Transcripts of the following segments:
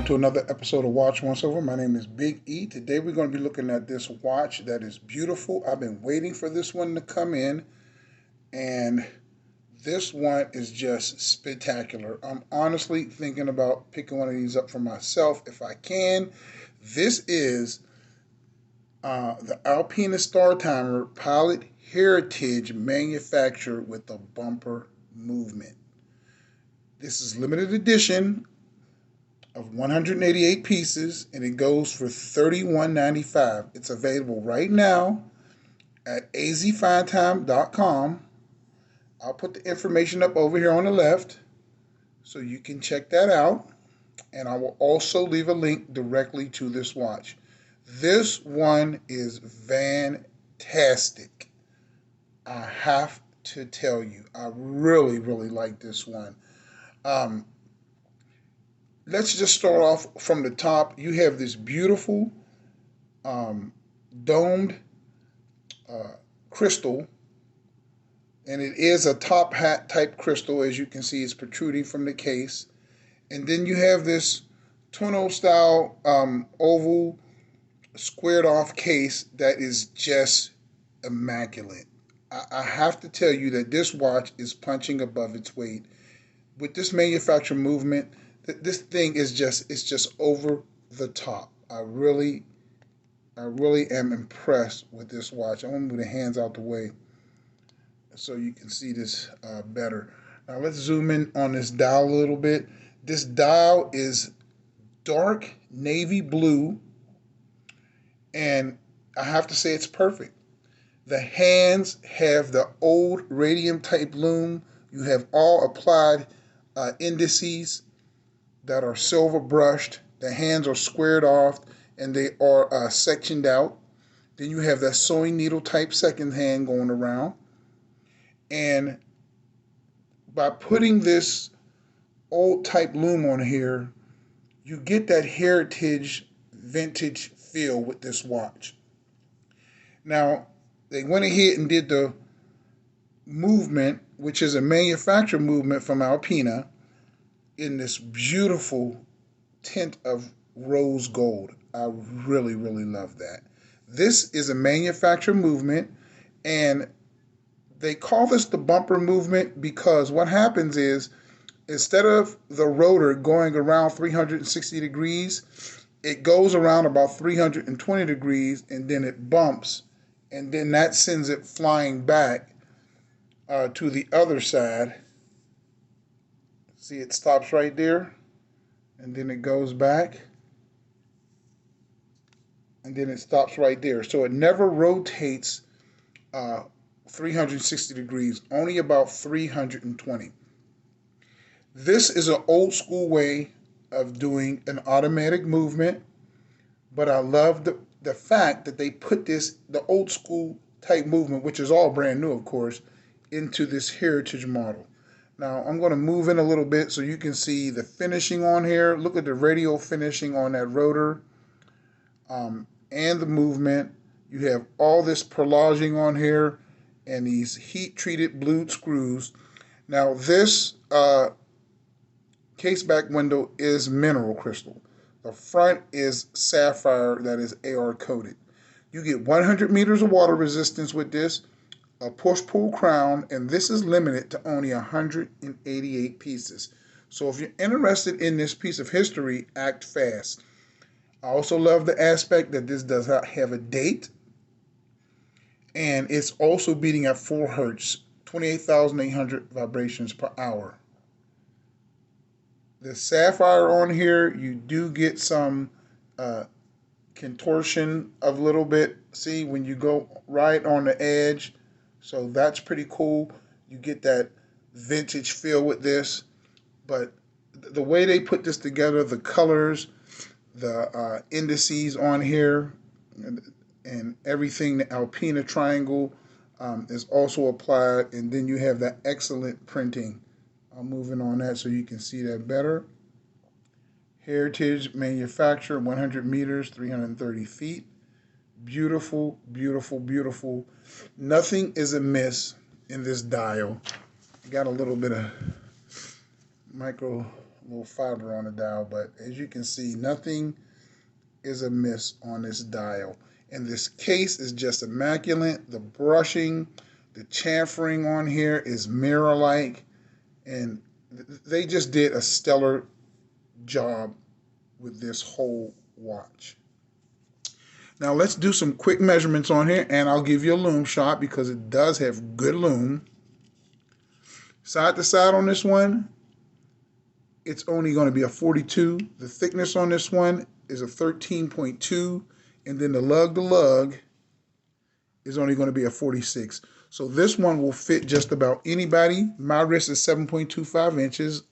to another episode of Watch Once Over. My name is Big E. Today we're going to be looking at this watch that is beautiful. I've been waiting for this one to come in, and this one is just spectacular. I'm honestly thinking about picking one of these up for myself if I can. This is the Alpina Startimer Pilot Heritage manufactured with the bumper movement. This is limited edition of 188 pieces, and it goes for $31.95. It's available right now at azfinetime.com. I'll put the information up over here on the left so you can check that out, and I will also leave a link directly to this watch. This one is fantastic. I have to tell you, I really like this one. Let's just start off from the top. You have this beautiful domed crystal, and it is a top hat type crystal. As you can see, it's protruding from the case. And then you have this tonneau style oval squared off case that is just immaculate. I have to tell you that this watch is punching above its weight. With this manufacturer movement, this thing is just over the top. I really am impressed with this watch. I'm gonna move the hands out the way so you can see this better. Now let's zoom in on this dial a little bit. This dial is dark navy blue, and I have to say it's perfect. The hands have the old radium type lume. You have all applied indices that are silver brushed. The hands are squared off and they are sectioned out. Then you have that sewing needle type second hand going around. And by putting this old type lume on here, you get that heritage vintage feel with this watch. Now, they went ahead and did the movement, which is a manufacturer movement from Alpina, in this beautiful tint of rose gold. I really love that. This is a manufacturer movement, and they call this the bumper movement because what happens is, instead of the rotor going around 360 degrees, it goes around about 320 degrees, and then it bumps, and then that sends it flying back to the other side. See, it stops right there, and then it goes back, and then it stops right there. So it never rotates 360 degrees, only about 320. This is an old school way of doing an automatic movement, but I love the fact that they put the old school type movement, which is all brand new, of course, into this heritage model. Now, I'm going to move in a little bit so you can see the finishing on here. Look at the radial finishing on that rotor and the movement. You have all this perlaging on here and these heat-treated blued screws. Now, this case back window is mineral crystal. The front is sapphire that is AR coated. You get 100 meters of water resistance with this, a push-pull crown, and this is limited to only 188 pieces. So if you're interested in this piece of history, act fast. I also love the aspect that this does not have a date, and it's also beating at 4 hertz, 28,800 vibrations per hour. The sapphire on here, you do get some contortion of a little bit. See, when you go right on the edge, so that's pretty cool. You get that vintage feel with this. But the way they put this together, the colors, the indices on here, and everything, the Alpina triangle is also applied. And then you have that excellent printing. I'm moving on that so you can see that better. Heritage manufacturer, 100 meters, 330 feet. Beautiful. Nothing is amiss in this dial. Got a little bit of micro little fiber on the dial, but as you can see, nothing is amiss on this dial. And this case is just immaculate. The brushing, the chamfering on here is mirror-like, and they just did a stellar job with this whole watch. Now let's do some quick measurements on here, and I'll give you a lume shot because it does have good lume. Side to side on this one, it's only going to be a 42. The thickness on this one is a 13.2, and then the lug to lug is only going to be a 46. So this one will fit just about anybody. My wrist is 7.25 inches.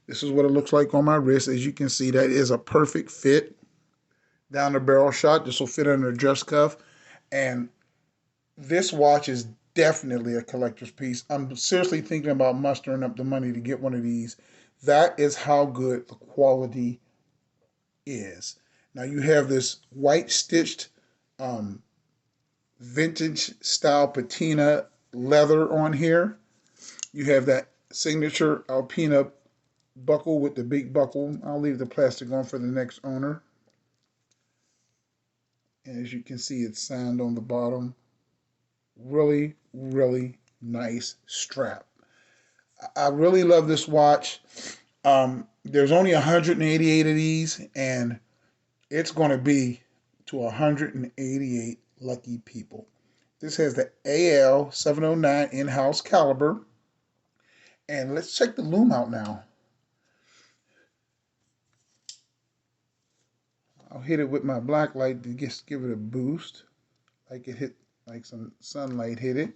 This is what it looks like on my wrist. As you can see, that is a perfect fit. Down the barrel shot. This will fit under the dress cuff. And this watch is definitely a collector's piece. I'm seriously thinking about mustering up the money to get one of these. That is how good the quality is. Now you have this white stitched vintage style patina leather on here. You have that signature Alpina buckle with the big buckle. I'll leave the plastic on for the next owner. And as you can see, it's signed on the bottom. Really, really nice strap. I really love this watch. There's only 188 of these, and it's going to be to 188 lucky people. This has the AL-709 in-house caliber. And let's check the lume out now. I'll hit it with my black light to just give it a boost, like it hit, like some sunlight hit it.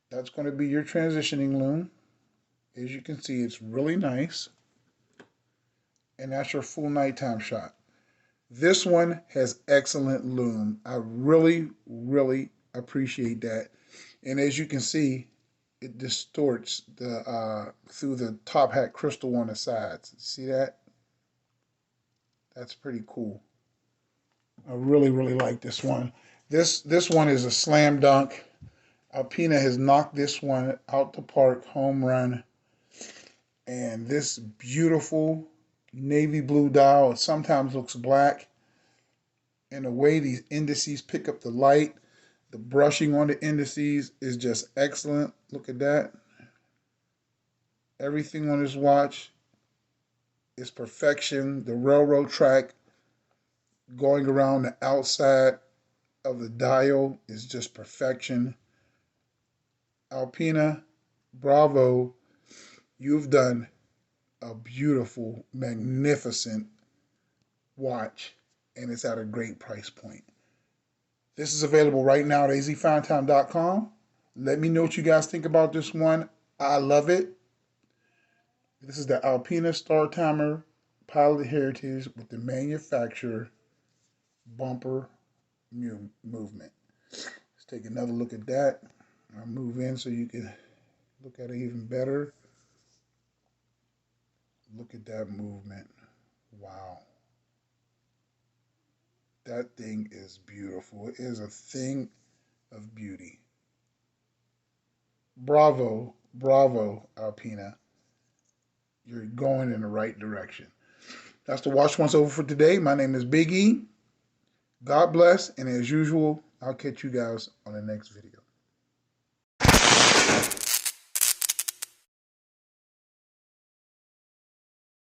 That's going to be your transitioning lume. As you can see, it's really nice. And that's your full nighttime shot. This one has excellent lume. I really, really appreciate that. And as you can see, it distorts the through the top hat crystal on the sides. See that? That's pretty cool. I really, really like this one. This one is a slam dunk. Alpina has knocked this one out the park, home run. And this beautiful navy blue dial, it sometimes looks black. And the way these indices pick up the light, the brushing on the indices is just excellent. Look at that. Everything on this watch is perfection. The railroad track going around the outside of the dial is just perfection. Alpina, bravo. You've done a beautiful, magnificent watch, and it's at a great price point. This is available right now at azfindtime.com. Let me know what you guys think about this one. I love it. This is the Alpina Startimer Pilot Heritage with the manufacturer bumper movement. Let's take another look at that. I'll move in so you can look at it even better. Look at that movement. Wow. That thing is beautiful. It is a thing of beauty. Bravo, bravo, Alpina. You're going in the right direction. That's the Watch Once over for today. My name is Big E. God bless, and as usual, I'll catch you guys on the next video.